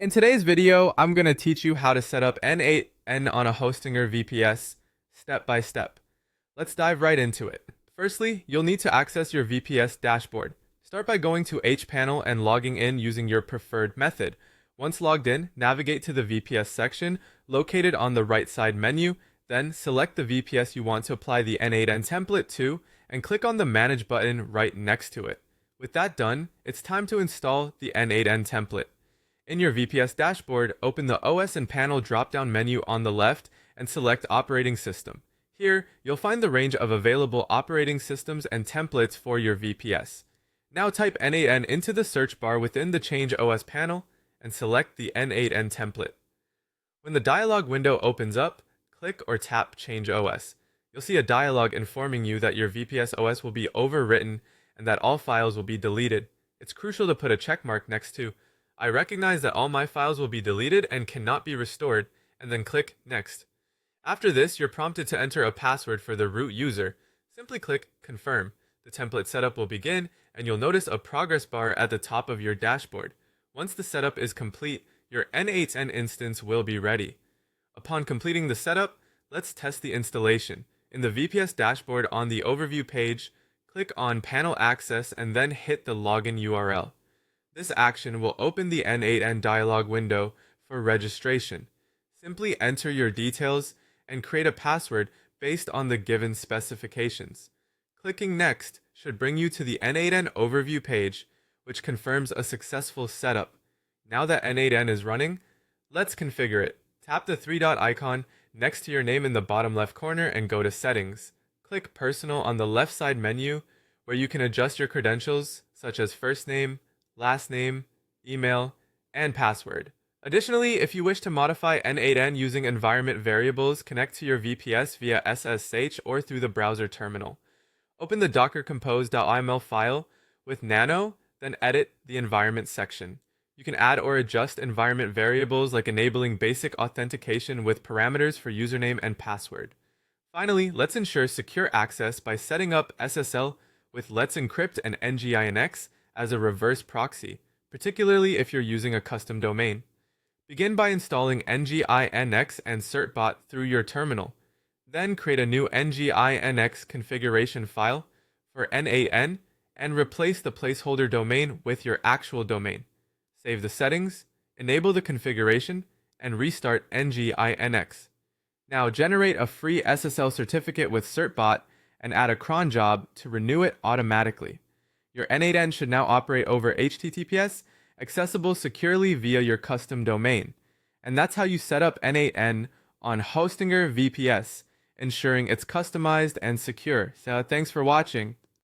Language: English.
In today's video, I'm going to teach you how to set up n8n on a Hostinger VPS step by step. Let's dive right into it. Firstly, you'll need to access your VPS dashboard. Start by going to hPanel and logging in using your preferred method. Once logged in, navigate to the VPS section located on the right side menu, then select the VPS you want to apply the n8n template to and click on the Manage button right next to it. With that done, it's time to install the n8n template. In your VPS dashboard, open the OS and panel drop-down menu on the left and select Operating System. Here, you'll find the range of available operating systems and templates for your VPS. Now type n8n into the search bar within the Change OS panel and select the n8n template. When the dialog window opens up, click or tap Change OS. You'll see a dialog informing you that your VPS OS will be overwritten and that all files will be deleted. It's crucial to put a checkmark next to I recognize that all my files will be deleted and cannot be restored, and then click Next. After this, you're prompted to enter a password for the root user. Simply click Confirm. The template setup will begin, and you'll notice a progress bar at the top of your dashboard. Once the setup is complete, your n8n instance will be ready. Upon completing the setup, let's test the installation. In the VPS dashboard on the Overview page, click on Panel Access and then hit the Login URL. This action will open the n8n dialog window for registration. Simply enter your details and create a password based on the given specifications. Clicking Next should bring you to the n8n overview page, which confirms a successful setup. Now that n8n is running, let's configure it. Tap the three-dot icon next to your name in the bottom left corner and go to Settings. Click Personal on the left side menu, where you can adjust your credentials such as first name, last name, email, and password. Additionally, if you wish to modify n8n using environment variables, connect to your VPS via SSH or through the browser terminal. Open the dockercompose.yml file with nano, then edit the environment section. You can add or adjust environment variables like enabling basic authentication with parameters for username and password. Finally, let's ensure secure access by setting up SSL with Let's Encrypt and NGINX as a reverse proxy, particularly if you're using a custom domain. Begin by installing NGINX and certbot through your terminal. Then create a new NGINX configuration file for n8n and replace the placeholder domain with your actual domain. Save the settings, enable the configuration, and restart NGINX. Now generate a free SSL certificate with certbot and add a cron job to renew it automatically. Your n8n should now operate over HTTPS, accessible securely via your custom domain. And that's how you set up n8n on Hostinger VPS, ensuring it's customized and secure. So thanks for watching.